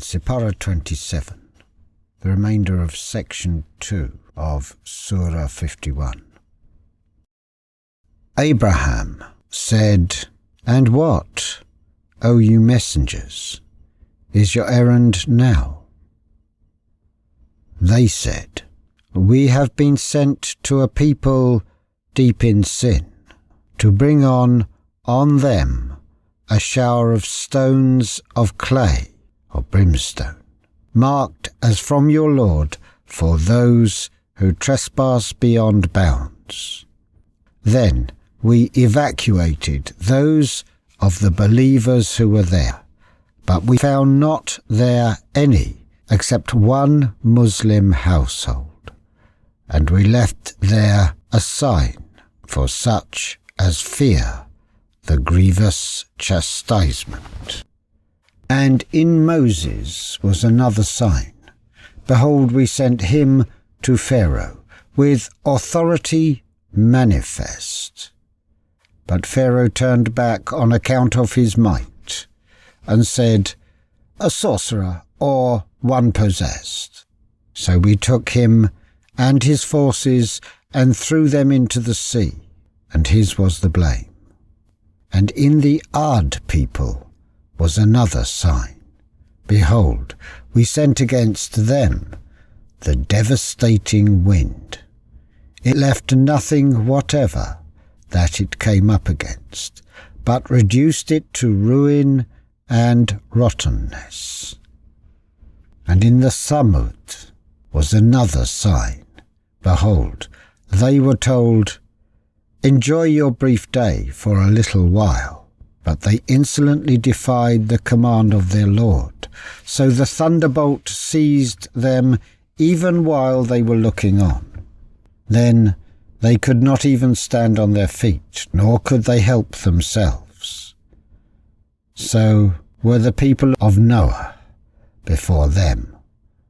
Sipara 27, the remainder of section 2 of Surah 51. Abraham said, "And what, O you messengers, is your errand now?" They said, "We have been sent to a people deep in sin, to bring on them a shower of stones of clay or brimstone, marked as from your Lord for those who trespass beyond bounds." Then we evacuated those of the believers who were there, but we found not there any except one Muslim household, and we left there a sign for such as fear the grievous chastisement. And in Moses was another sign. Behold, we sent him to Pharaoh with authority manifest. But Pharaoh turned back on account of his might, and said, "A sorcerer, or one possessed." So we took him and his forces and threw them into the sea, and his was the blame. And in the Ad people was another sign. Behold, we sent against them the devastating wind. It left nothing whatever that it came up against, but reduced it to ruin and rottenness. And in the Thamud was another sign. Behold, they were told, "Enjoy your brief day for a little while." But they insolently defied the command of their Lord. So the thunderbolt seized them even while they were looking on. Then they could not even stand on their feet, nor could they help themselves. So were the people of Noah before them,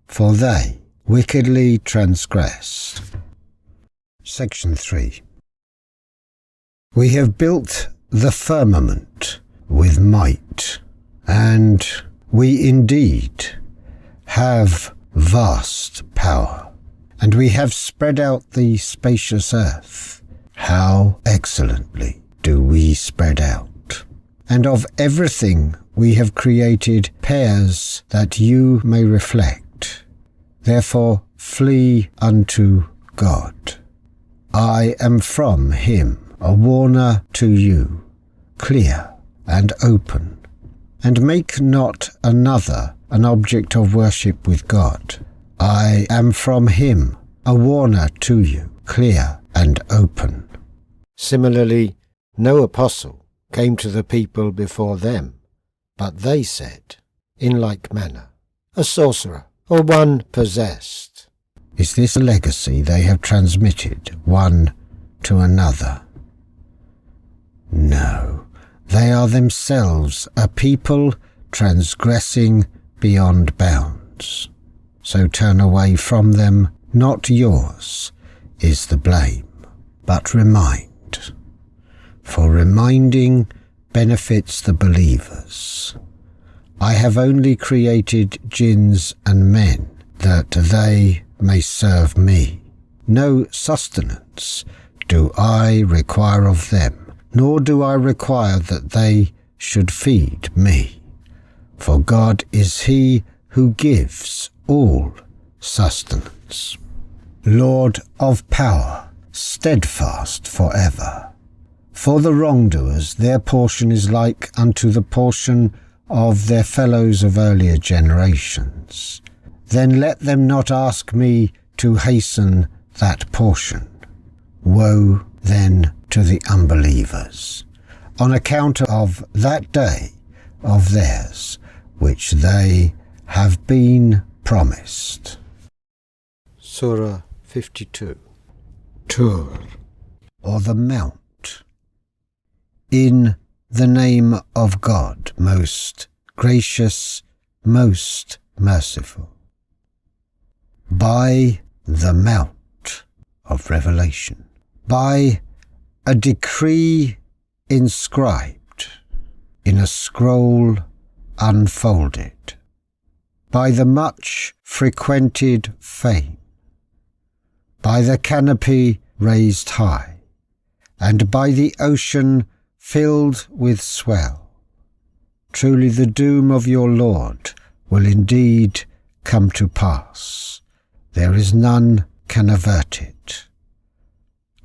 for they wickedly transgressed. Section 3. We have built the firmament with might, and we indeed have vast power, and we have spread out the spacious earth. How excellently do we spread out! And of everything we have created pairs that you may reflect. Therefore flee unto God. I am from him, a warner to you, clear and open, and make not another an object of worship with God. I am from him, a warner to you, clear and open. Similarly, no apostle came to the people before them, but they said, in like manner, "A sorcerer, or one possessed." Is this a legacy they have transmitted one to another? No, they are themselves a people transgressing beyond bounds. So turn away from them, not yours is the blame, but remind. For reminding benefits the believers. I have only created jinns and men, that they may serve me. No sustenance do I require of them, nor do I require that they should feed me. For God is he who gives all sustenance. Lord of power, steadfast forever. For the wrongdoers their portion is like unto the portion of their fellows of earlier generations. Then let them not ask me to hasten that portion. Woe then to the unbelievers, on account of that day of theirs, which they have been promised. Surah 52. Tur, or the Mount. In the name of God, most gracious, most merciful. By the Mount of Revelation. By a decree inscribed in a scroll unfolded. by the much frequented fane, by the canopy raised high, and by the ocean filled with swell. Truly the doom of your Lord will indeed come to pass. There is none can avert it.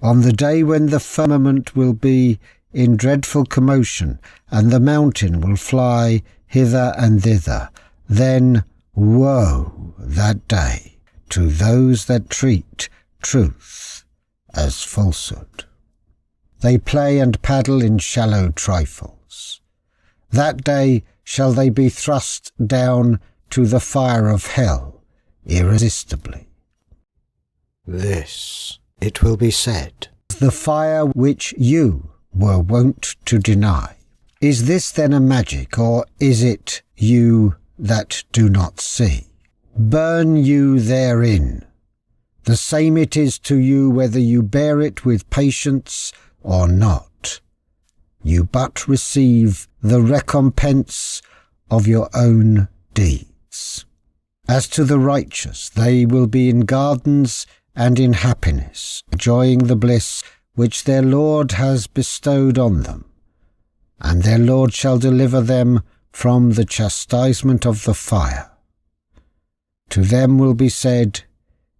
On the day when the firmament will be in dreadful commotion, and the mountain will fly hither and thither, then woe that day to those that treat truth as falsehood. They play and paddle in shallow trifles. That day shall they be thrust down to the fire of hell irresistibly. This, it will be said, the fire which you were wont to deny. Is this then a magic, or is it you that do not see? Burn you therein. The same it is to you whether you bear it with patience or not. You but receive the recompense of your own deeds. As to the righteous, they will be in gardens and in happiness, enjoying the bliss which their Lord has bestowed on them. And their Lord shall deliver them from the chastisement of the fire. To them will be said,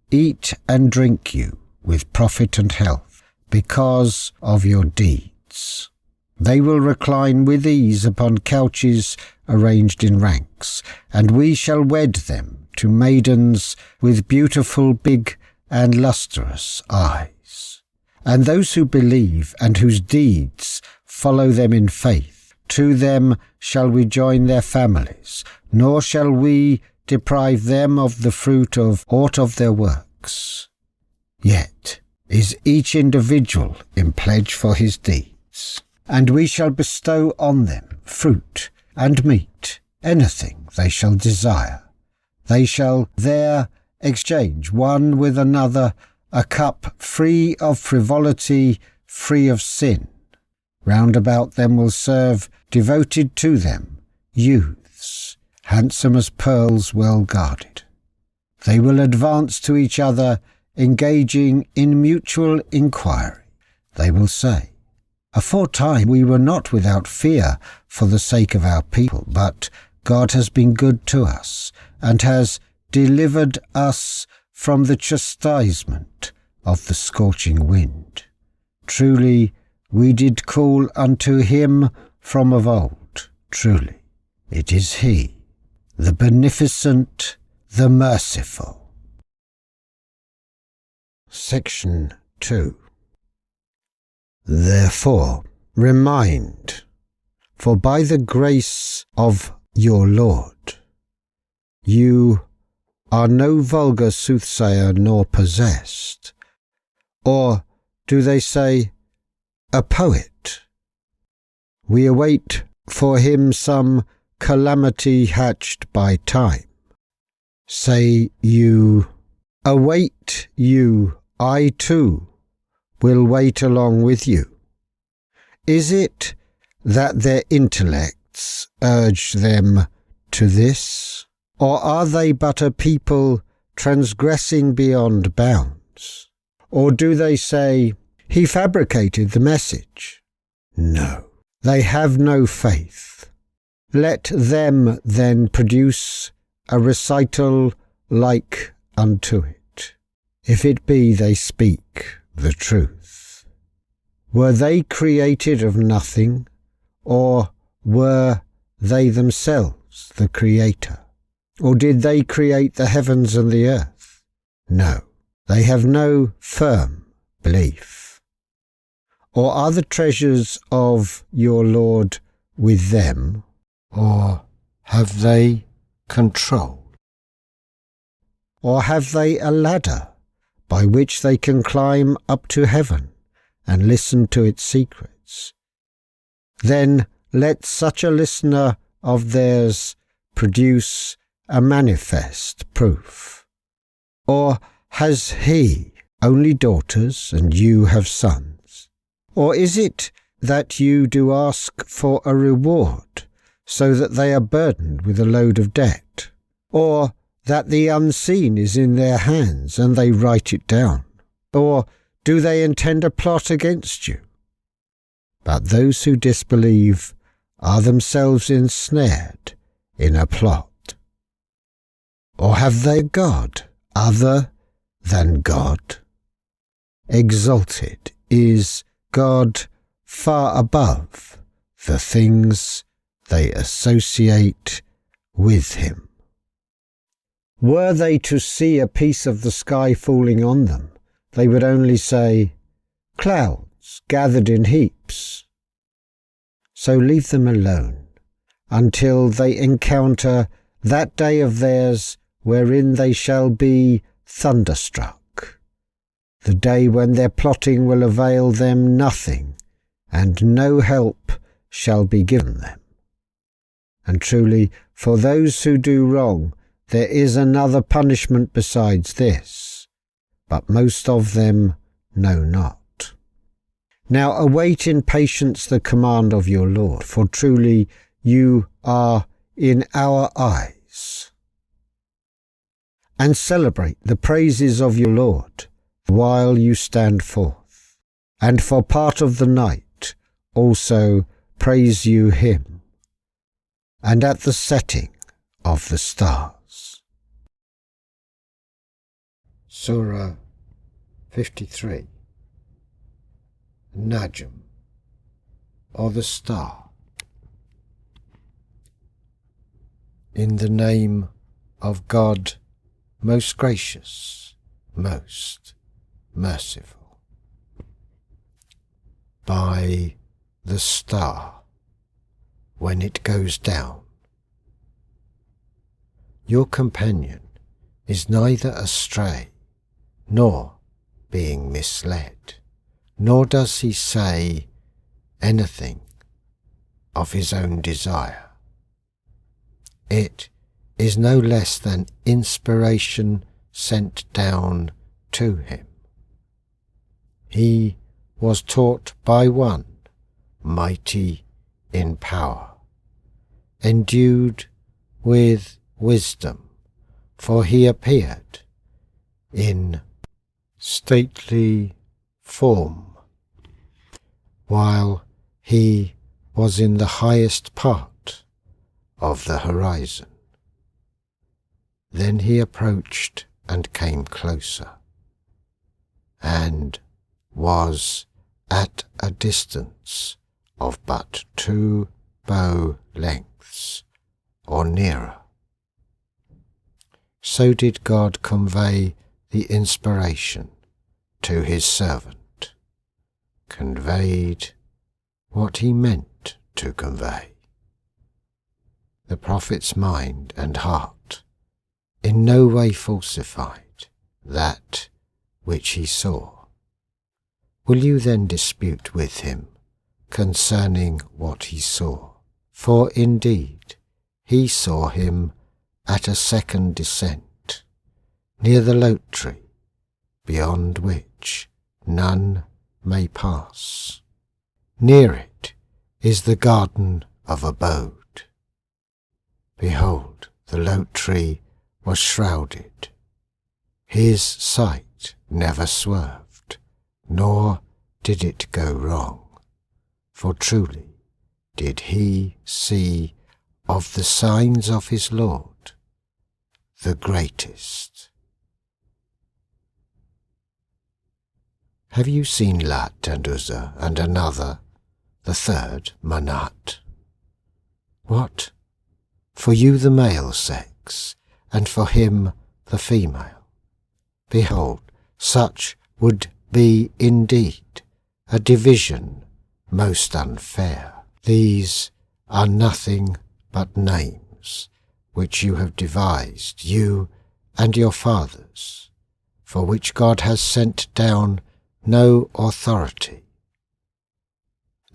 Eat and drink you with profit and health, because of your deeds. They will recline with ease upon couches arranged in ranks, and we shall wed them to maidens with beautiful big and lustrous eyes. And those who believe and whose deeds follow them in faith, to them shall we join their families, nor shall we deprive them of the fruit of aught of their works. Yet is each individual in pledge for his deeds, and we shall bestow on them fruit and meat, anything they shall desire. They shall there exchange one with another a cup free of frivolity, free of sin. Round about them will serve, devoted to them, youths, handsome as pearls well guarded. They will advance to each other, engaging in mutual inquiry. They will say, Aforetime we were not without fear for the sake of our people, but God has been good to us, and has delivered us from the chastisement of the scorching wind. Truly, we did call unto him from of old. Truly, it is he, the beneficent, the merciful. Section 2. Therefore, remind, for by the grace of your Lord, you are no vulgar soothsayer nor possessed, or do they say, a poet? We await for him some calamity hatched by time. Say you, await you, I too will wait along with you. Is it that their intellects urge them to this? Or are they but a people transgressing beyond bounds? Or do they say, he fabricated the message? No, they have no faith. Let them then produce a recital like unto it, if it be they speak the truth. Were they created of nothing, or were they themselves the Creator? Or did they create the heavens and the earth? No, they have no firm belief. Or are the treasures of your Lord with them, or have they control? Or have they a ladder by which they can climb up to heaven and listen to its secrets? Then let such a listener of theirs produce a manifest proof. Or has he only daughters and you have sons? Or is it that you do ask for a reward, so that they are burdened with a load of debt? or that the unseen is in their hands and they write it down? Or do they intend a plot against you? But those who disbelieve are themselves ensnared in a plot. Or have they a God other than God? Exalted is God far above the things they associate with him. Were they to see a piece of the sky falling on them, they would only say, "Clouds gathered in heaps." So leave them alone until they encounter that day of theirs wherein they shall be thunderstruck, the day when their plotting will avail them nothing, and no help shall be given them. And truly, for those who do wrong, there is another punishment besides this, but most of them know not. Now await in patience the command of your Lord, for truly you are in our eyes. And celebrate the praises of your Lord while you stand forth, and for part of the night also praise you him, and at the setting of the stars. Surah 53. Najm, or the star. In the name of God, most gracious, most merciful. By the star, when it goes down. Your companion is neither astray, nor being misled, nor does he say anything of his own desire. It is no less than inspiration sent down to him. He was taught by one mighty in power, endued with wisdom, for he appeared in stately form, while he was in the highest part of the horizon. Then he approached and came closer, and was at a distance of but 2 bow lengths, or nearer. So did God convey the inspiration to his servant, conveyed what he meant to convey. The prophet's mind and heart in no way falsified that which he saw. Will you then dispute with him concerning what he saw? For indeed he saw him at a second descent, near the lote tree, beyond which none may pass. Near it is the garden of abode. Behold, the lote tree was shrouded. His sight never swerved, nor did it go wrong, for truly did he see of the signs of his Lord the greatest. Have you seen Lat and Uzza, and another, the third, Manat? What? For you the male sex, and for him the female. Behold, such would be indeed a division most unfair. These are nothing but names which you have devised, you and your fathers, for which God has sent down no authority.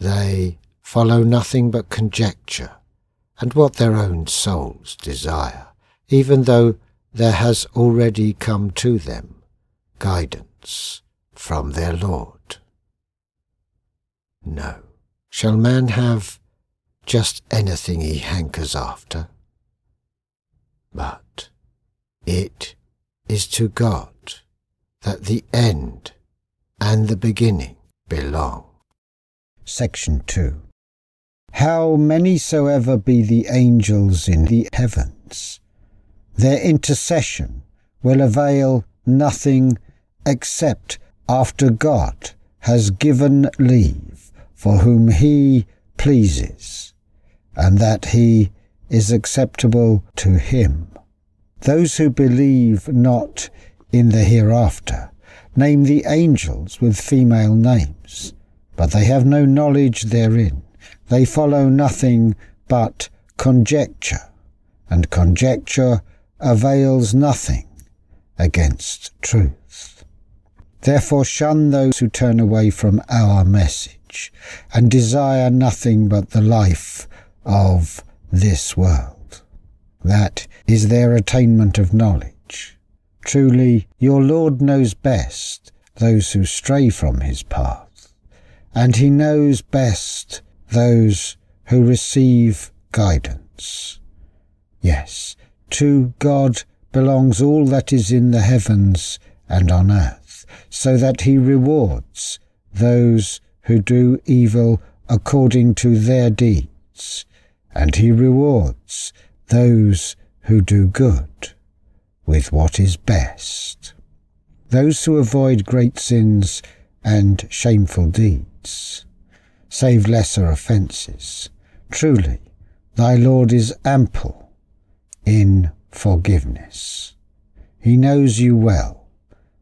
They follow nothing but conjecture and what their own souls desire, even though there has already come to them guidance from their Lord. No, shall man have just anything he hankers after? but it is to God that the end and the beginning belong. Section 2. How many soever be the angels in the heavens, their intercession will avail nothing except after God has given leave for whom he pleases, and that he is acceptable to him. Those who believe not in the hereafter name the angels with female names, but they have no knowledge therein. They follow nothing but conjecture, and conjecture avails nothing against truth. Therefore shun those who turn away from our message, and desire nothing but the life of this world. That is their attainment of knowledge. Truly, your Lord knows best those who stray from his path, and he knows best those who receive guidance. Yes, to God belongs all that is in the heavens and on earth, so that he rewards those who do evil according to their deeds, and he rewards those who do good with what is best. Those who avoid great sins and shameful deeds save lesser offences. Truly, thy Lord is ample in forgiveness. He knows you well,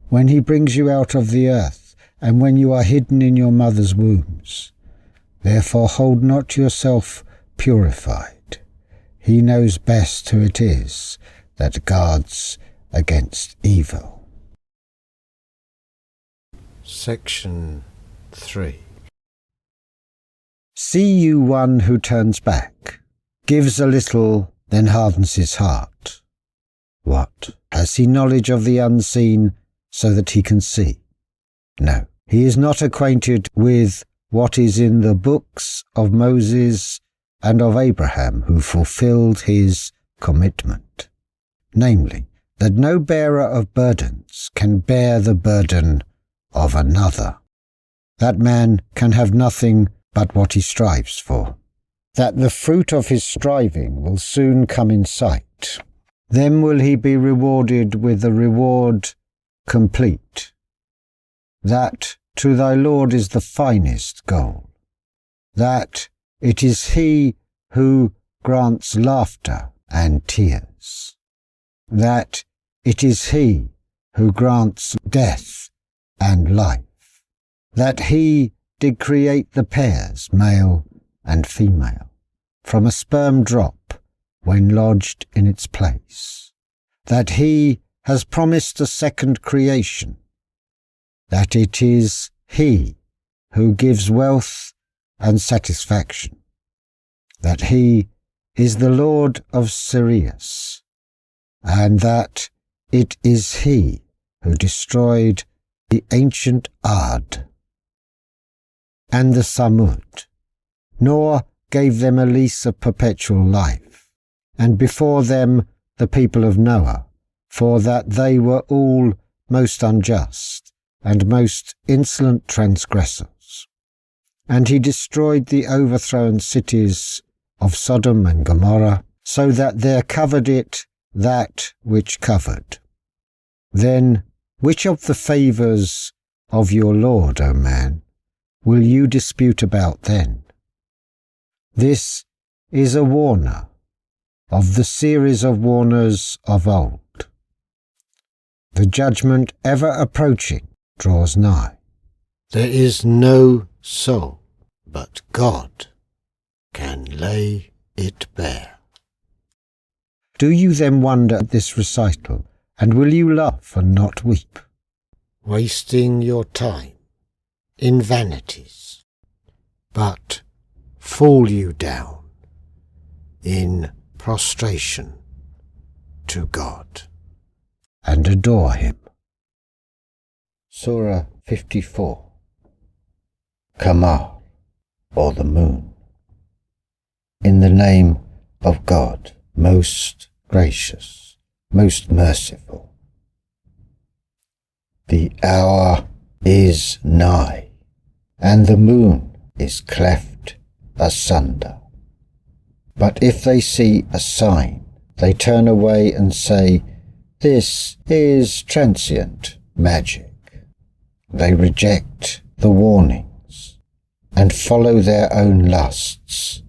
when he brings you out of the earth, and when you are hidden in your mother's wombs. Therefore hold not yourself purified. He knows best who it is that guards against evil. Section 3. See you one who turns back, gives a little, then hardens his heart. What? Has he knowledge of the unseen so that he can see? No, he is not acquainted with what is in the books of Moses and of Abraham, who fulfilled his commitment, namely, that no bearer of burdens can bear the burden of another. That man can have nothing but what he strives for, that the fruit of his striving will soon come in sight. Then will he be rewarded with a reward complete. That to thy Lord is the finest goal, that it is he who grants laughter and tears, that it is he who grants death and life, that he did create the pairs, male and female, from a sperm drop when lodged in its place, that he has promised a second creation, that it is he who gives wealth and satisfaction, that he is the Lord of Sirius, and that it is he who destroyed the ancient Ad and the Samud, nor gave them a lease of perpetual life, and before them the people of Noah, for that they were all most unjust and most insolent transgressors. And he destroyed the overthrown cities of Sodom and Gomorrah, so that there covered it that which covered. Then which of the favours of your Lord, O man, will you dispute about then? This is a warner of the series of warners of old. The judgment ever approaching draws nigh. There is no soul but God can lay it bare. Do you then wonder at this recital, and will you laugh and not weep? Wasting your time in vanities, but fall you down in prostration to God and adore him. Surah 54. Qamar, or the moon. In the name of God, most gracious, most merciful. The hour is nigh, and the moon is cleft asunder. But if they see a sign, they turn away and say, "This is transient magic." They reject the warnings and follow their own lusts,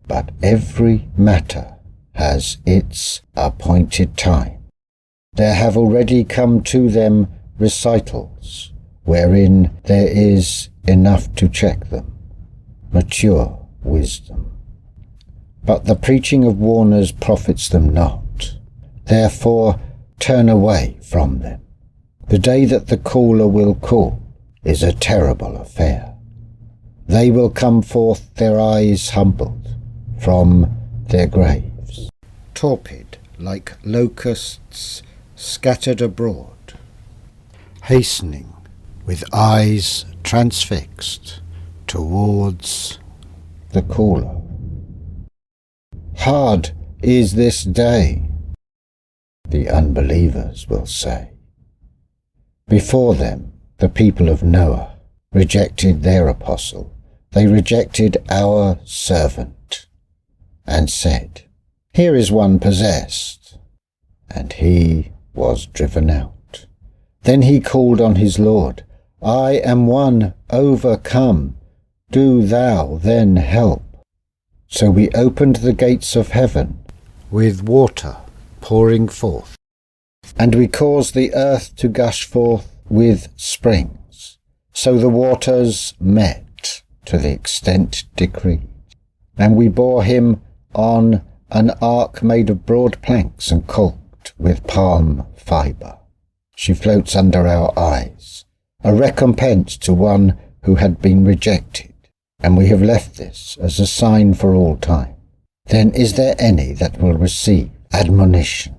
but every matter has its appointed time. There have already come to them recitals, wherein there is enough to check them, mature wisdom. But the preaching of warners profits them not. Therefore turn away from them. The day that the caller will call is a terrible affair. They will come forth, their eyes humbled, from their graves, torpid like locusts scattered abroad, hastening with eyes transfixed towards the caller. Hard is this day, the unbelievers will say. Before them, the people of Noah rejected their apostle. They rejected our servant and said, "Here is one possessed," and he was driven out. Then he called on his Lord, "I am one overcome. Do thou then help." So we opened the gates of heaven with water pouring forth, and we caused the earth to gush forth with springs. So the waters met to the extent decreed. And we bore him on an ark made of broad planks and caulked with palm fibre. She floats under our eyes, a recompense to one who had been rejected, and we have left this as a sign for all time. Then is there any that will receive admonition?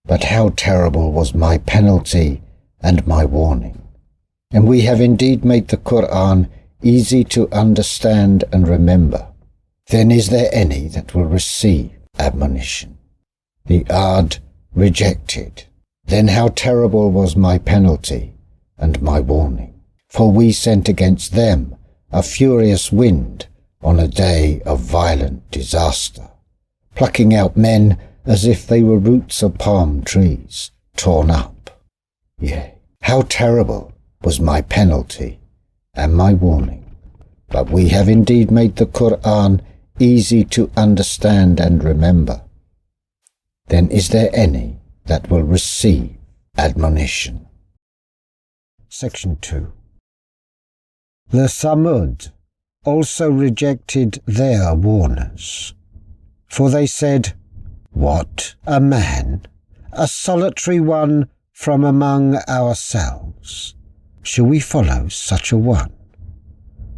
But how terrible was my penalty and my warning. And we have indeed made the Qur'an easy to understand and remember. Then is there any that will receive admonition? The Ad rejected. Then how terrible was my penalty and my warning. For we sent against them a furious wind on a day of violent disaster, plucking out men as if they were roots of palm trees torn up. Yea, how terrible was my penalty and my warning. But we have indeed made the Qur'an easy to understand and remember. Then is there any that will receive admonition? Section 2. The Thamud also rejected their warners, for they said, "What, a man, a solitary one from among ourselves? Shall we follow such a one?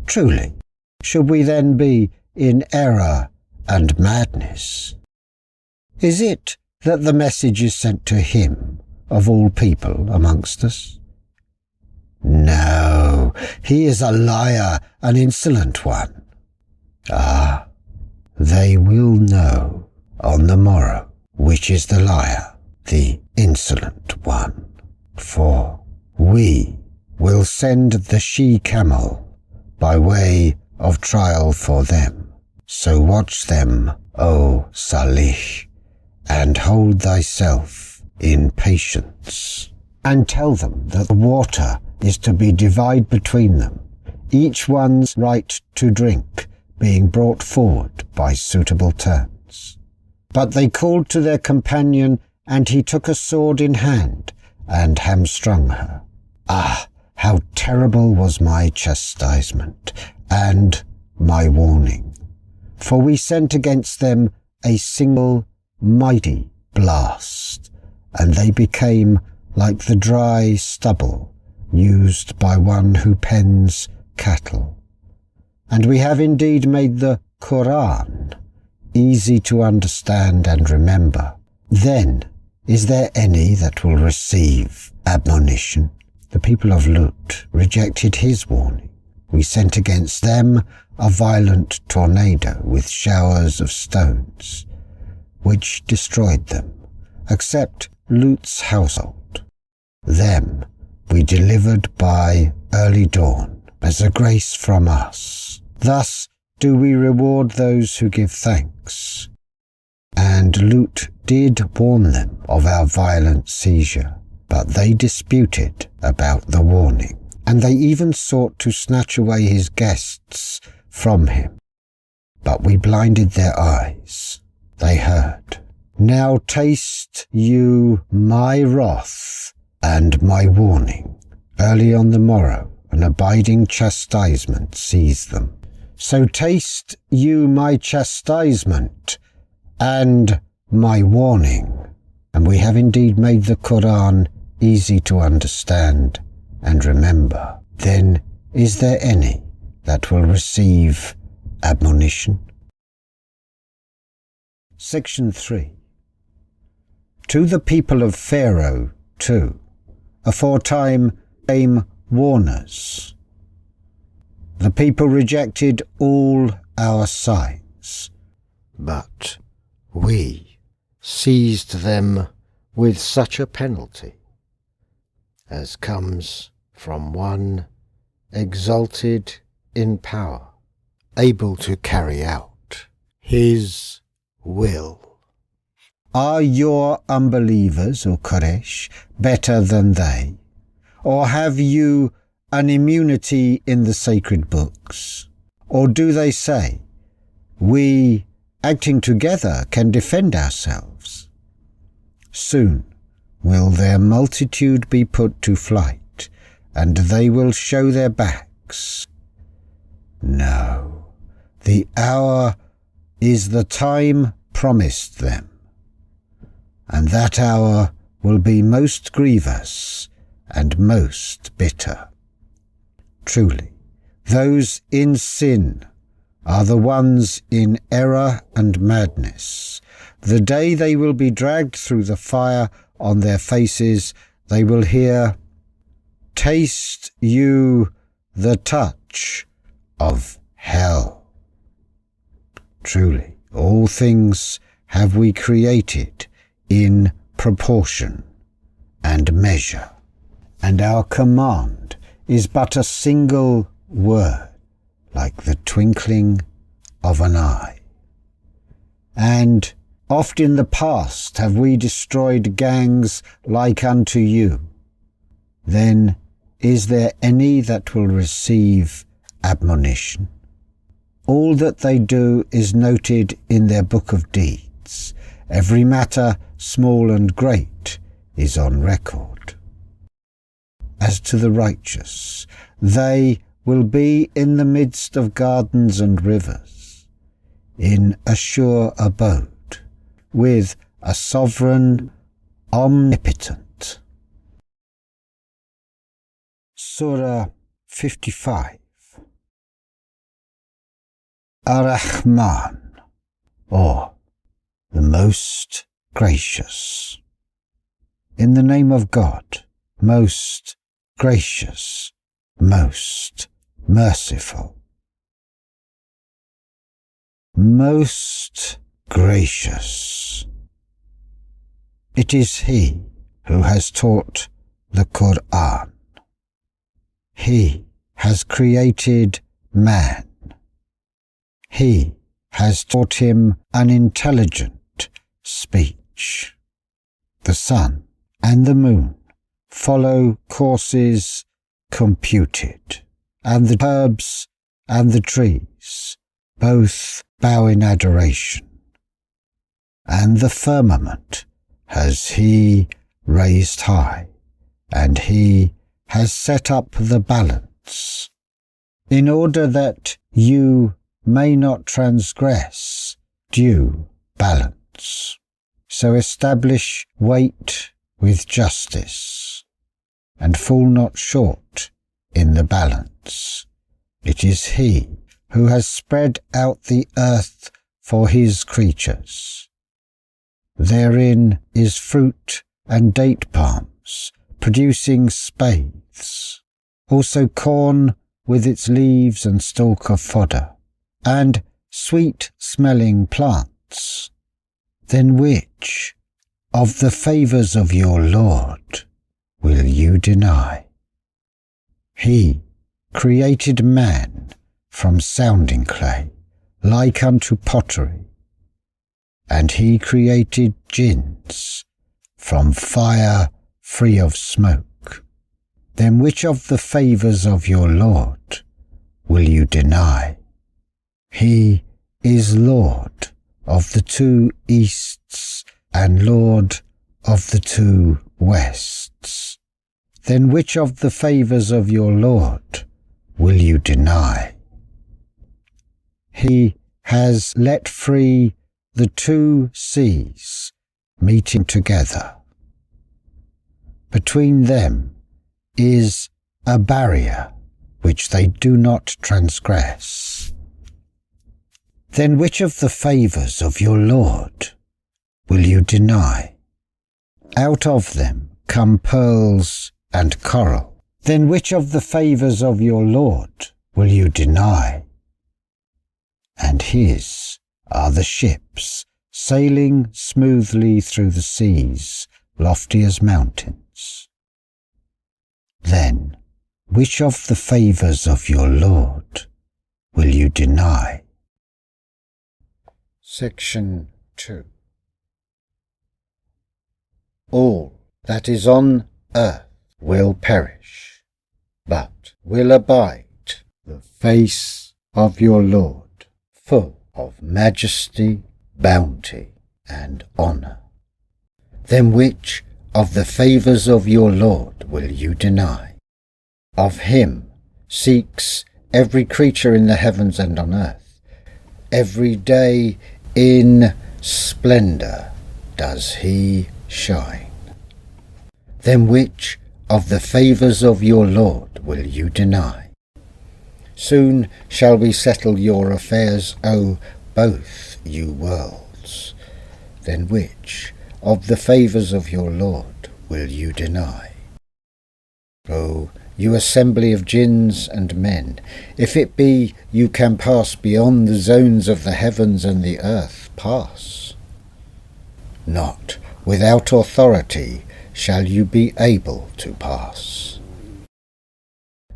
Truly, should we then be in error and madness? Is it that the message is sent to him of all people amongst us? No, he is a liar, an insolent one. Ah, they will know on the morrow which is the liar, the insolent one. For we will send the she-camel by way of trial for them. So watch them, O Salih, and hold thyself in patience. And tell them that the water is to be divided between them, each one's right to drink being brought forward by suitable turns. But they called to their companion, and he took a sword in hand and hamstrung her. Ah, how terrible was my chastisement and my warning. For we sent against them a single mighty blast, and they became like the dry stubble used by one who pens cattle. And we have indeed made the Qur'an easy to understand and remember. Then is there any that will receive admonition? The people of Lut rejected his warning. We sent against them a violent tornado with showers of stones, which destroyed them except Lut's household. Them we delivered by early dawn, as a grace from us. Thus do we reward those who give thanks. And Lut did warn them of our violent seizure, but they disputed about the warning, and they even sought to snatch away his guests from him. But we blinded their eyes. They heard. Now taste you my wrath and my warning. Early on the morrow, an abiding chastisement seized them. So taste you my chastisement and my warning. And we have indeed made the Quran easy to understand and remember. Then is there any that will receive admonition? Section 3. To the people of Pharaoh, too, aforetime came warners. The people rejected all our signs, but we seized them with such a penalty as comes from one exalted in power, able to carry out his will. Are your unbelievers, O Quraysh, better than they? Or have you an immunity in the sacred books? Or do they say, we, acting together, can defend ourselves? Soon will their multitude be put to flight, and they will show their backs. No, the hour is the time promised them, and that hour will be most grievous and most bitter. Truly, those in sin are the ones in error and madness. The day they will be dragged through the fire on their faces, they will hear, taste you the touch of hell. Truly, all things have we created in proportion and measure, and our command is but a single word, like the twinkling of an eye. And oft in the past have we destroyed gangs like unto you. Then is there any that will receive admonition? All that they do is noted in their book of deeds. Every matter, small and great, is on record. As to the righteous, they will be in the midst of gardens and rivers, in a sure abode, with a sovereign omnipotent. Surah 55. Ar-Rahman, or the Most Gracious. In the name of God, most gracious, most merciful. Most gracious. It is He who has taught the Quran. He has created man. He has taught him an intelligent speech. The sun and the moon follow courses computed, and the herbs and the trees both bow in adoration. And the firmament has He raised high, and He has set up the balance, in order that you may not transgress due balance. So establish weight with justice, and fall not short in the balance. It is He who has spread out the earth for His creatures. Therein is fruit and date palms, producing spathes, also corn with its leaves and stalk of fodder, and sweet-smelling plants. Then which of the favours of your Lord will you deny? He created man from sounding clay, like unto pottery, and he created jinns from fire free of smoke. Then which of the favours of your Lord will you deny? He is Lord of the two easts and Lord of the two wests. Then which of the favours of your Lord will you deny? He has let free the two seas meeting together. Between them is a barrier which they do not transgress. Then which of the favours of your Lord will you deny? Out of them come pearls and coral. Then which of the favours of your Lord will you deny? And his are the ships sailing smoothly through the seas, lofty as mountains. Then which of the favours of your Lord will you deny? Section 2. All that is on earth will perish, but will abide the face of your Lord, full of majesty, bounty, and honour. Then which of the favours of your Lord will you deny? Of him seeks every creature in the heavens and on earth. Every day in splendour does he shine. Then which of the favours of your Lord will you deny? Soon shall we settle your affairs, O both you worlds. Then which of the favours of your Lord will you deny? O you assembly of jinns and men, if it be you can pass beyond the zones of the heavens and the earth, pass. Not without authority shall you be able to pass.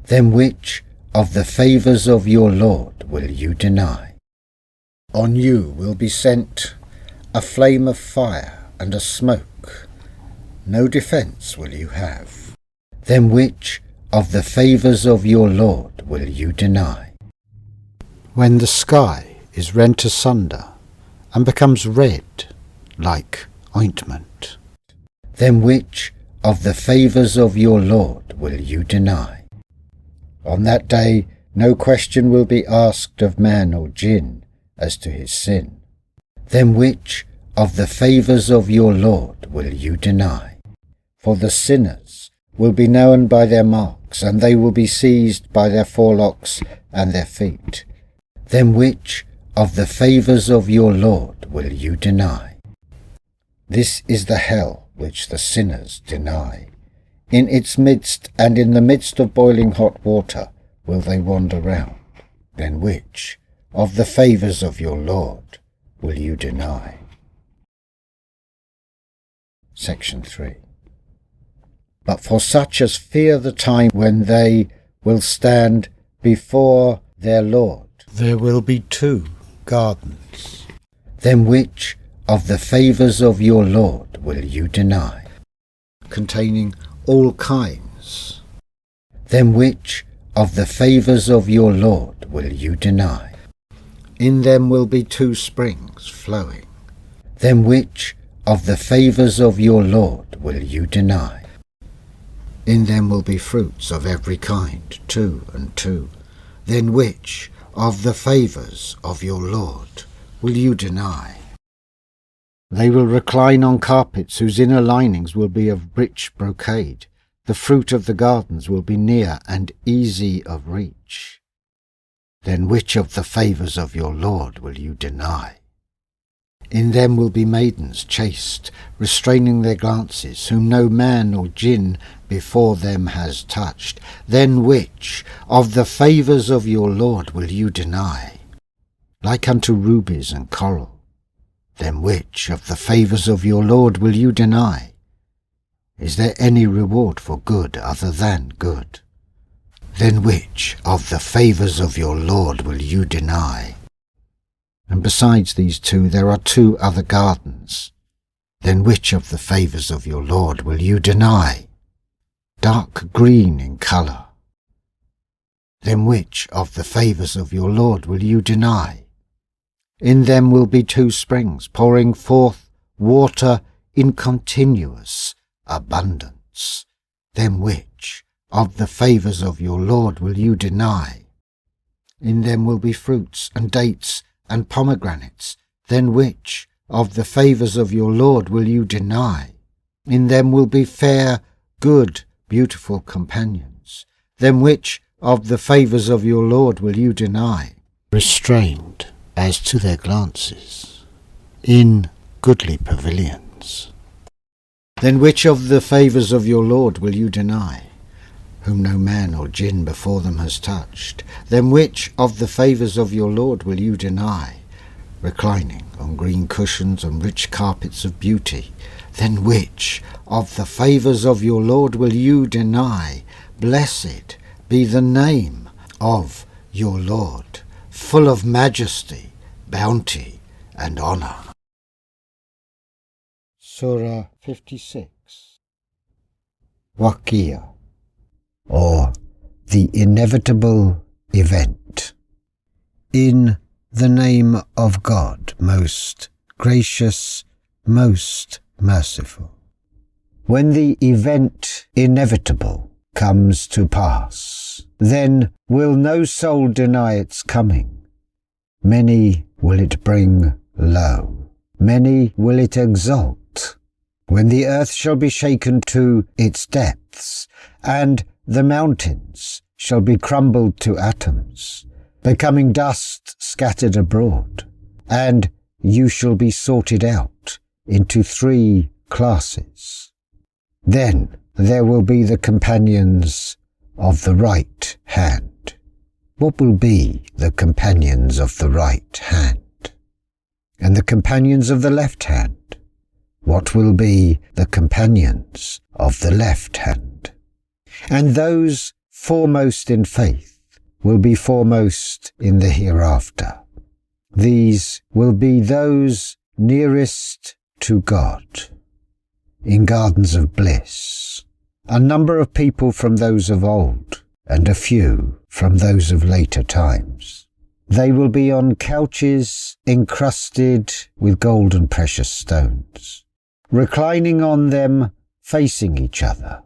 Then which of the favours of your Lord will you deny? On you will be sent a flame of fire and a smoke. No defence will you have. Then which of the favours of your Lord will you deny? When the sky is rent asunder and becomes red like ointment, then which of the favours of your Lord will you deny? On that day no question will be asked of man or jinn as to his sin. Then which of the favours of your Lord will you deny? For the sinners will be known by their marks, and they will be seized by their forelocks and their feet. Then which of the favours of your Lord will you deny? This is the hell which the sinners deny. In its midst and in the midst of boiling hot water will they wander round. Then which of the favours of your Lord will you deny? Section 3. But for such as fear the time when they will stand before their Lord, there will be two gardens. Then which of the favours of your Lord will you deny? Containing all kinds. Then which of the favours of your Lord will you deny? In them will be two springs flowing. Then which of the favours of your Lord will you deny? In them will be fruits of every kind, 2 and 2. Then which of the favours of your Lord will you deny? They will recline on carpets whose inner linings will be of rich brocade. The fruit of the gardens will be near and easy of reach. Then which of the favours of your Lord will you deny? In them will be maidens chaste, restraining their glances, whom no man or jinn before them has touched. Then which of the favours of your Lord will you deny? Like unto rubies and coral, Then which of the favours of your Lord will you deny? Is there any reward for good other than good? Then which of the favours of your Lord will you deny? And besides these two there are 2 other gardens. Then which of the favours of your Lord will you deny? Dark green in colour. Then which of the favours of your Lord will you deny? In them will be 2 springs, pouring forth water in continuous abundance. Then which of the favours of your Lord will you deny? In them will be fruits and dates and pomegranates. Then which of the favours of your Lord will you deny? In them will be fair, good, beautiful companions. Then which of the favours of your Lord will you deny? Restrained as to their glances, in goodly pavilions. Then which of the favours of your Lord will you deny, whom no man or jinn before them has touched? Then which of the favours of your Lord will you deny, reclining on green cushions and rich carpets of beauty? Then which of the favours of your Lord will you deny? Blessed be the name of your Lord, full of majesty, bounty, and honour. Surah 56. Waqia, or the inevitable event. In the name of God, most gracious, most merciful. When the event inevitable comes to pass, then will no soul deny its coming. Many will it bring low, many will it exalt. When the earth shall be shaken to its depths, and the mountains shall be crumbled to atoms, becoming dust scattered abroad, and you shall be sorted out into 3 classes. Then there will be the companions of the right hand. What will be the companions of the right hand? And the companions of the left hand? What will be the companions of the left hand? And those foremost in faith will be foremost in the hereafter. These will be those nearest to God, in gardens of bliss, a number of people from those of old, and a few from those of later times. They will be on couches encrusted with gold and precious stones, reclining on them, facing each other.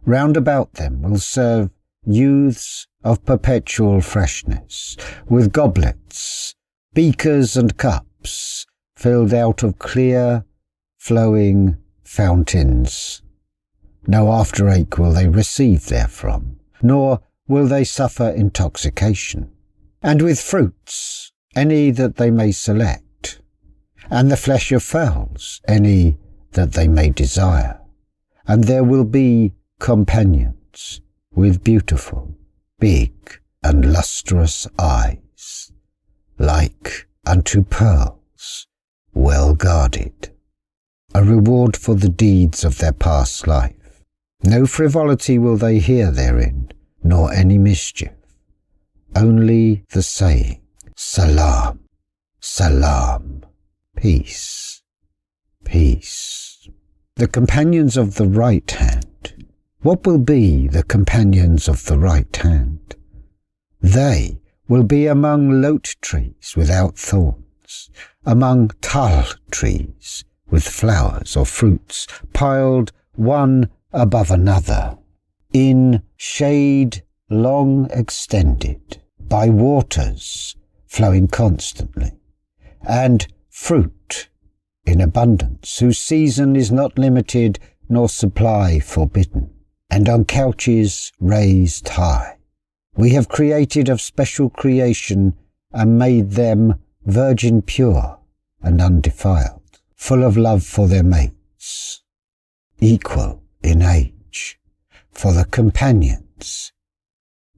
Round about them will serve youths of perpetual freshness, with goblets, beakers and cups filled out of clear, flowing fountains. No afterache will they receive therefrom, nor will they suffer intoxication. And with fruits, any that they may select, and the flesh of fowls, any that they may desire. And there will be companions with beautiful, big, and lustrous eyes, like unto pearls, well guarded, a reward for the deeds of their past life. No frivolity will they hear therein, nor any mischief, only the saying, Salam, Salam, peace, peace. The companions of the right hand. What will be the companions of the right hand? They will be among lote trees without thorns, among tal trees with flowers or fruits piled one above another, in shade long extended, by waters flowing constantly, and fruit in abundance, whose season is not limited nor supply forbidden, and on couches raised high. We have created of special creation and made them virgin pure and undefiled, full of love for their mates, equal in age, for the companions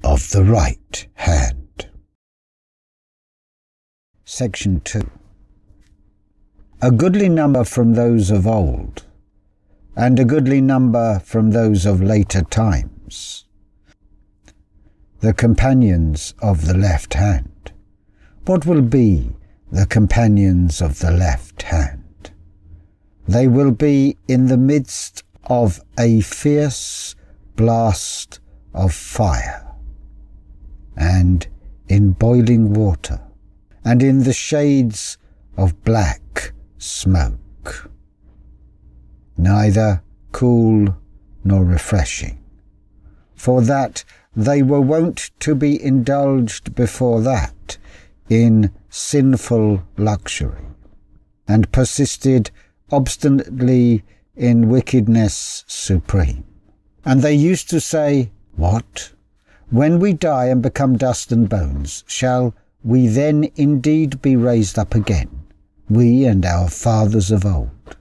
of the right hand. Section 2. a goodly number from those of old, and a goodly number from those of later times. The companions of the left hand. What will be the companions of the left hand? They will be in the midst of a fierce blast of fire, and in boiling water, and in the shades of black smoke. Neither cool nor refreshing, for that they were wont to be indulged before that in sinful luxury, and persisted obstinately in wickedness supreme. And they used to say, "What? When we die and become dust and bones, shall we then indeed be raised up again, we and our fathers of old?"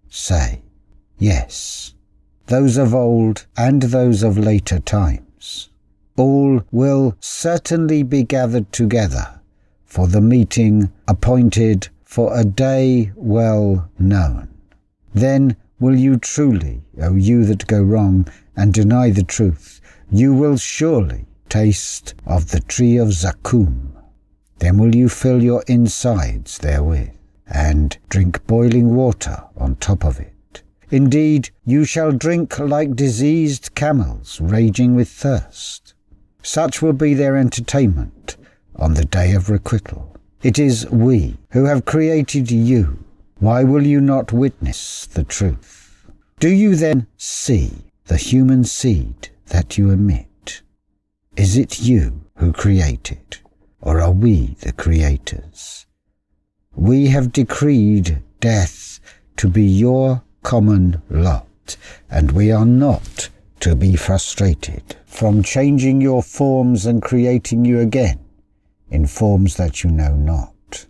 Say, yes, those of old and those of later times. All will certainly be gathered together for the meeting appointed for a day well known. Then will you truly, O you that go wrong and deny the truth, you will surely taste of the tree of Zaqqum. Then will you fill your insides therewith, and drink boiling water on top of it. Indeed, you shall drink like diseased camels raging with thirst. Such will be their entertainment on the day of requital. It is we who have created you. Why will you not witness the truth? Do you then see the human seed that you emit? Is it you who created, or are we the creators? We have decreed death to be your common lot, and we are not to be frustrated from changing your forms and creating you again in forms that you know not.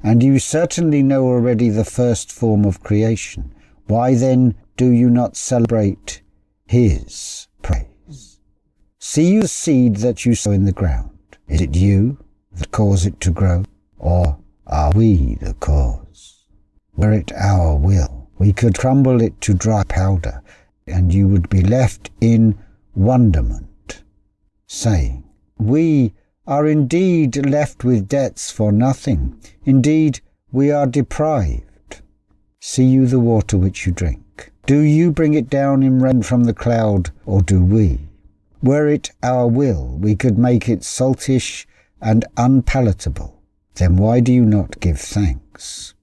And you certainly know already the first form of creation. Why then do you not celebrate his praise? See you the seed that you sow in the ground. Is it you that cause it to grow, or are we the cause? Were it our will, we could crumble it to dry powder, and you would be left in wonderment, saying, "We are indeed left with debts for nothing. Indeed, we are deprived." See you the water which you drink? Do you bring it down in rain from the cloud, or do we? Were it our will, we could make it saltish and unpalatable. Then why do you not give thanks?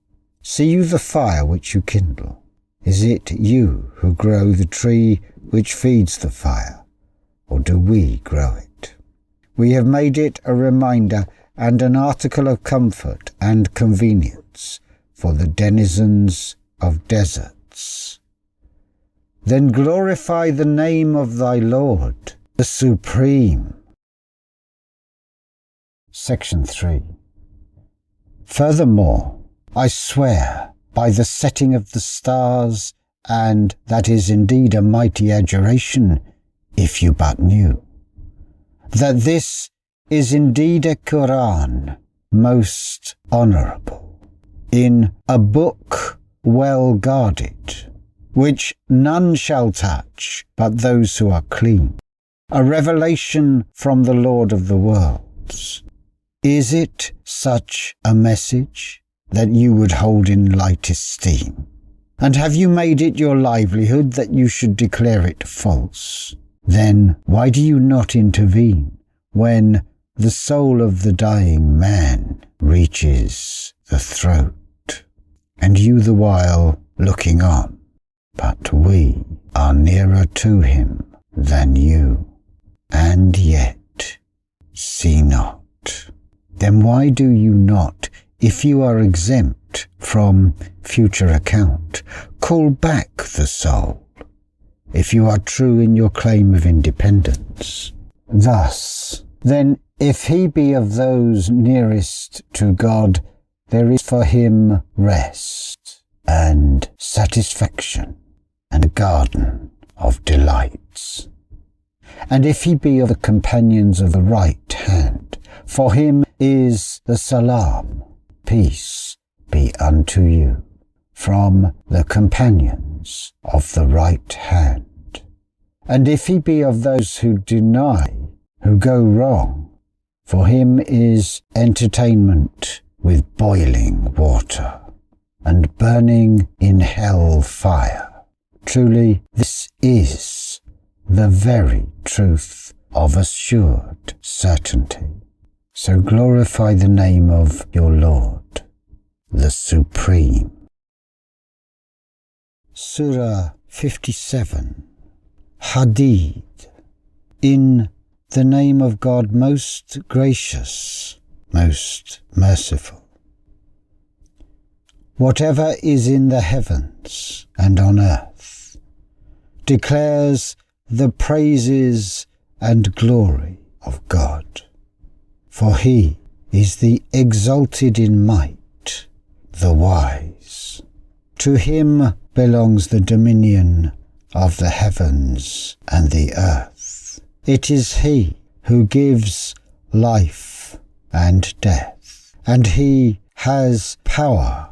See you the fire which you kindle? Is it you who grow the tree which feeds the fire, or do we grow it? We have made it a reminder and an article of comfort and convenience for the denizens of deserts. Then glorify the name of thy Lord, the Supreme. Section 3. Furthermore, I swear by the setting of the stars, and that is indeed a mighty adjuration, if you but knew, that this is indeed a Quran most honourable, in a book well guarded, which none shall touch but those who are clean, a revelation from the Lord of the worlds. Is it such a message that you would hold in light esteem? And have you made it your livelihood that you should declare it false? Then why do you not intervene when the soul of the dying man reaches the throat, and you the while looking on? But we are nearer to him than you, and yet see not. Then why do you not, if you are exempt from future account, call back the soul, if you are true in your claim of independence? Thus, then, if he be of those nearest to God, there is for him rest and satisfaction and a garden of delights. And if he be of the companions of the right hand, for him is the salam, peace be unto you. from the companions of the right hand. And if he be of those who deny, who go wrong, for him is entertainment with boiling water, and burning in hell fire. Truly, this is the very truth of assured certainty. So glorify the name of your Lord, the Supreme. Surah 57. Hadid. In the name of God most gracious, most merciful. Whatever is in the heavens and on earth declares the praises and glory of God, for he is the exalted in might, the wise. To him belongs the dominion of the heavens and the earth. It is he who gives life and death, and he has power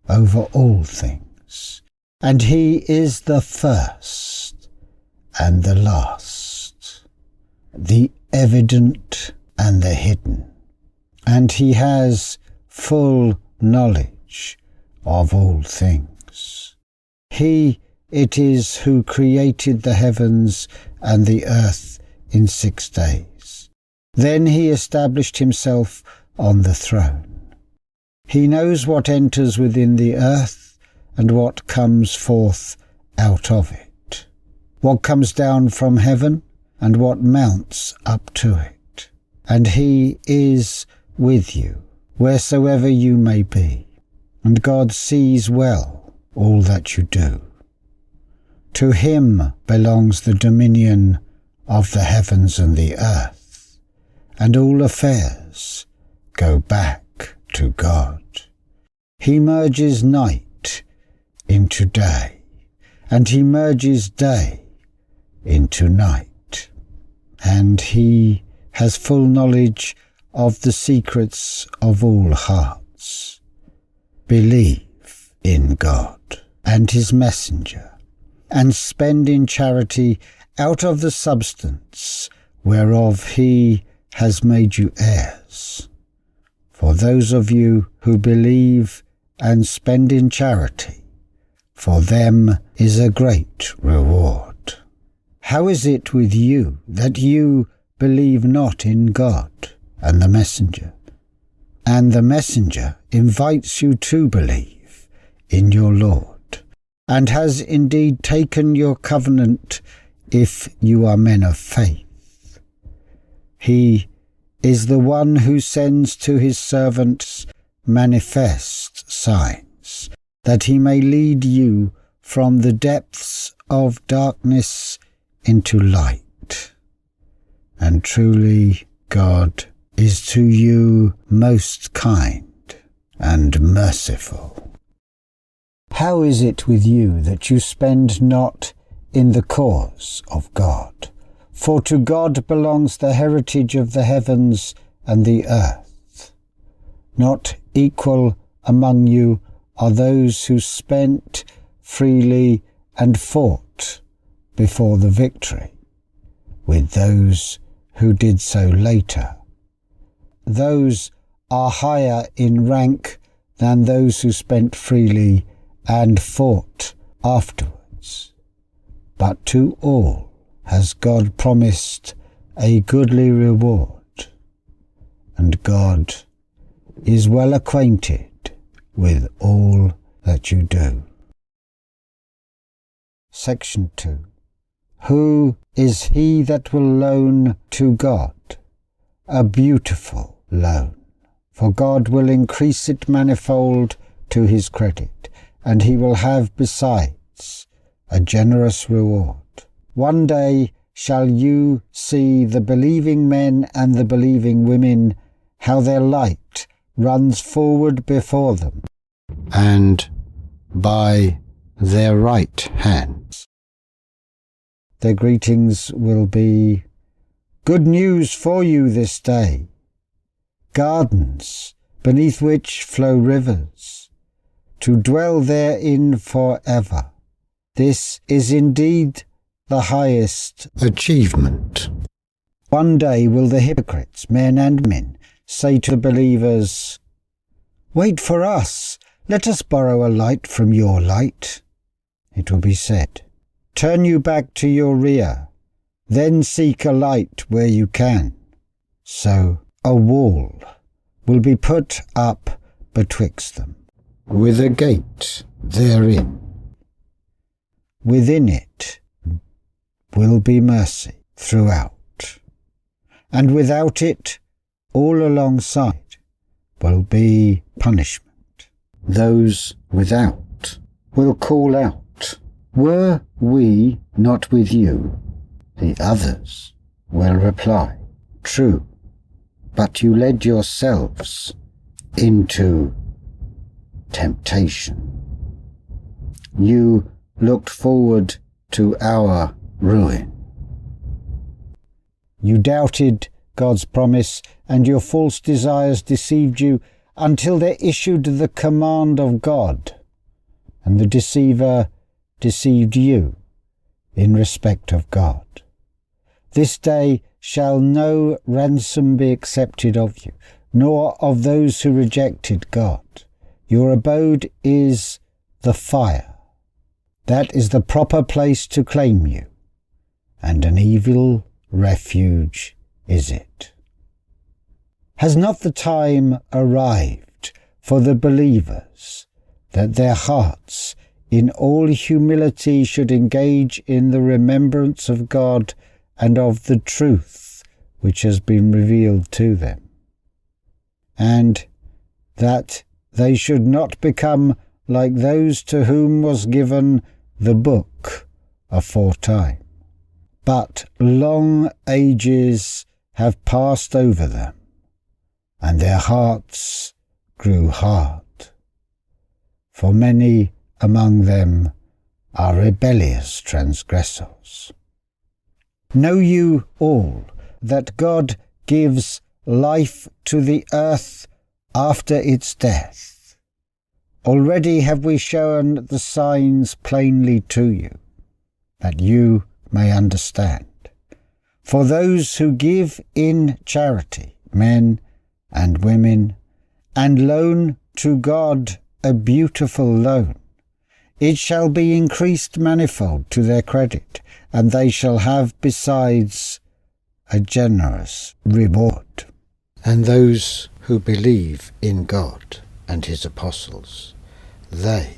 over all things, and he is the first and the last, the evident and the hidden, and he has full knowledge of all things. He it is who created the heavens and the earth in 6 days. Then he established himself on the throne. He knows what enters within the earth and what comes forth out of it, what comes down from heaven and what mounts up to it. And he is with you wheresoever you may be, and God sees well all that you do. To him belongs the dominion of the heavens and the earth, and all affairs go back to God. He merges night into day, and he merges day into night, and he has full knowledge of the secrets of all hearts. Believe in God and his messenger, and spend in charity out of the substance whereof he has made you heirs. For those of you who believe and spend in charity, for them is a great reward. How is it with you that you believe not in God and the messenger? And the messenger invites you to believe in your Lord, and has indeed taken your covenant if you are men of faith. He is the one who sends to his servants manifest signs, that he may lead you from the depths of darkness into light. And truly God is to you most kind and merciful. How is it with you that you spend not in the cause of God? For to God belongs the heritage of the heavens and the earth. Not equal among you are those who spent freely and fought before the victory, with those who did so later. Those are higher in rank than those who spent freely and fought afterwards. But to all has God promised a goodly reward, and God is well acquainted with all that you do. Section 2. Who is he that will loan to God a beautiful loan? For God will increase it manifold to his credit, and he will have besides a generous reward. One day shall you see the believing men and the believing women, how their light runs forward before them, and by their right hands. Their greetings will be, good news for you this day, gardens beneath which flow rivers, to dwell therein forever. This is indeed the highest achievement. One day will the hypocrites, men and women, say to the believers, "Wait for us, let us borrow a light from your light." It will be said, "Turn you back to your rear, then seek a light where you can." So a wall will be put up betwixt them, with a gate therein. Within it will be mercy throughout, and without it, all alongside, will be punishment. Those without will call out, "Were we not with you?" The others will reply, "True, but you led yourselves into temptation. You looked forward to our ruin. You doubted God's promise, and your false desires deceived you until there issued the command of God, and the deceiver deceived you in respect of God. This day shall no ransom be accepted of you, nor of those who rejected God. Your abode is the fire. That is the proper place to claim you, and an evil refuge is it. Has not the time arrived for the believers that their hearts in all humility should engage in the remembrance of God and of the truth which has been revealed to them, and that they should not become like those to whom was given the book aforetime? But long ages have passed over them, and their hearts grew hard. For many among them are rebellious transgressors. Know you all that God gives life to the earth after its death. Already have we shown the signs plainly to you, that you may understand. For those who give in charity, men and women, and loan to God a beautiful loan, it shall be increased manifold to their credit, and they shall have besides a generous reward. And those who believe in God and his apostles, they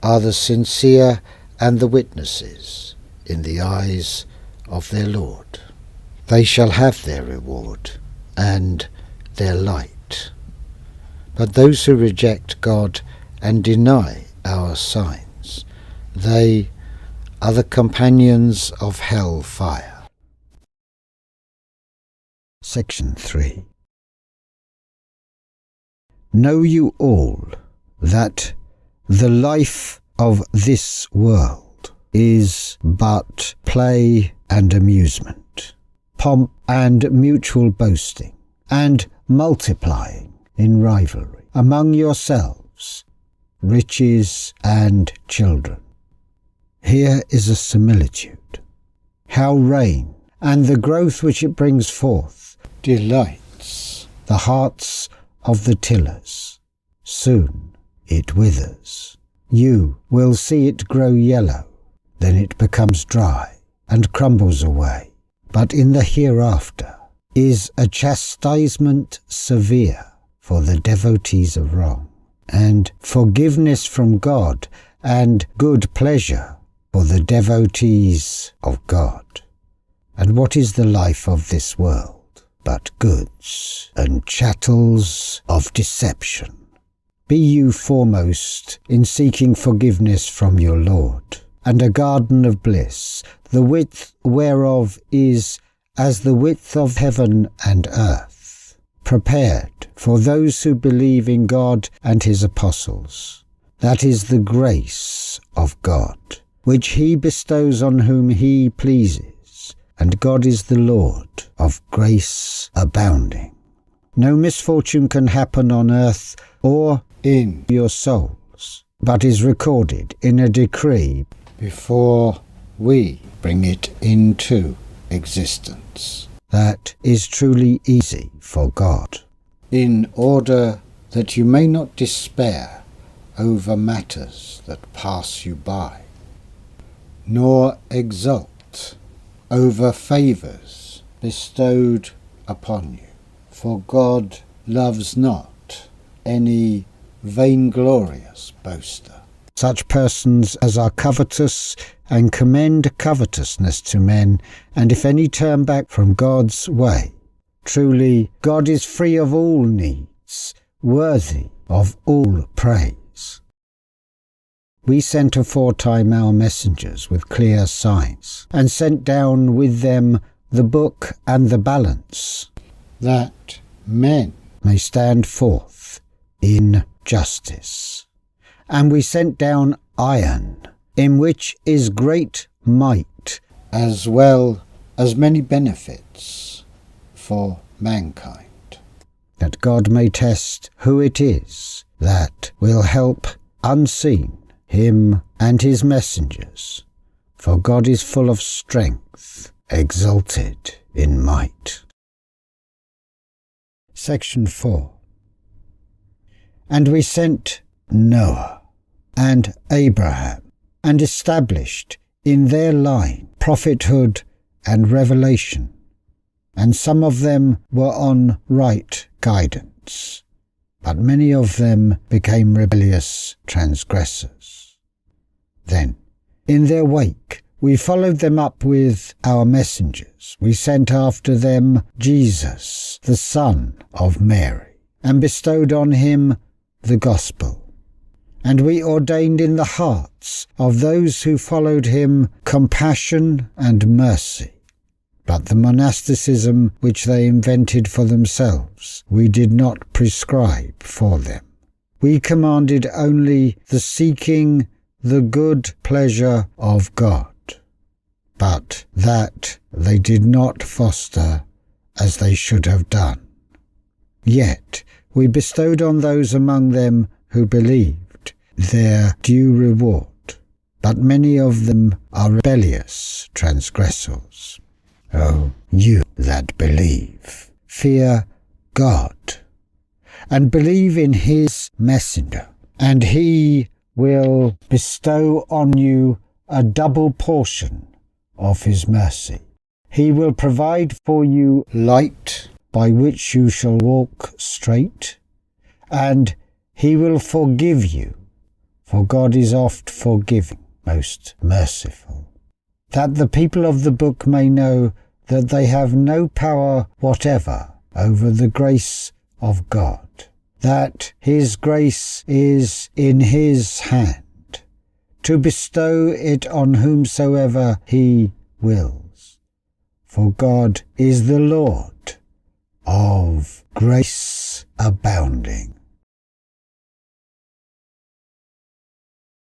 are the sincere and the witnesses in the eyes of their Lord. They shall have their reward and their light. But those who reject God and deny our signs, they are the companions of hell fire. Section 3. Know you all that the life of this world is but play and amusement, pomp and mutual boasting, and multiplying in rivalry among yourselves, riches and children. Here is a similitude. How rain and the growth which it brings forth delights the hearts of the tillers. Soon it withers. You will see it grow yellow, then it becomes dry and crumbles away. But in the hereafter is a chastisement severe for the devotees of wrong, and forgiveness from God and good pleasure for the devotees of God. And what is the life of this world but goods and chattels of deception? Be you foremost in seeking forgiveness from your Lord, and a garden of bliss, the width whereof is as the width of heaven and earth, prepared for those who believe in God and his apostles. That is the grace of God, which he bestows on whom he pleases, and God is the Lord of grace abounding. No misfortune can happen on earth or in your souls but is recorded in a decree before we bring it into existence. That is truly easy for God. In order that you may not despair over matters that pass you by, nor exult over favours bestowed upon you. For God loves not any vainglorious boaster. Such persons as are covetous and commend covetousness to men, and if any turn back from God's way. Truly, God is free of all needs, worthy of all praise. We sent aforetime our messengers with clear signs, and sent down with them the book and the balance, that men may stand forth in justice. And we sent down iron, in which is great might, as well as many benefits for mankind, that God may test who it is that will help unseen him and his messengers, for God is full of strength, exalted in might. Section 4. And we sent Noah and Abraham, and established in their line prophethood and revelation, and some of them were on right guidance, but many of them became rebellious transgressors. Then, in their wake, we followed them up with our messengers. We sent after them Jesus, the Son of Mary, and bestowed on him the gospel. And we ordained in the hearts of those who followed him compassion and mercy. But the monasticism which they invented for themselves we did not prescribe for them. We commanded only the seeking the good pleasure of God, but that they did not foster as they should have done. Yet we bestowed on those among them who believed their due reward, but many of them are rebellious transgressors. O you that believe, fear God, and believe in his messenger, and he will bestow on you a double portion of his mercy. He will provide for you light by which you shall walk straight, and he will forgive you, for God is oft forgiving, most merciful. That the people of the book may know that they have no power whatever over the grace of God, that his grace is in his hand, to bestow it on whomsoever he wills. For God is the Lord of grace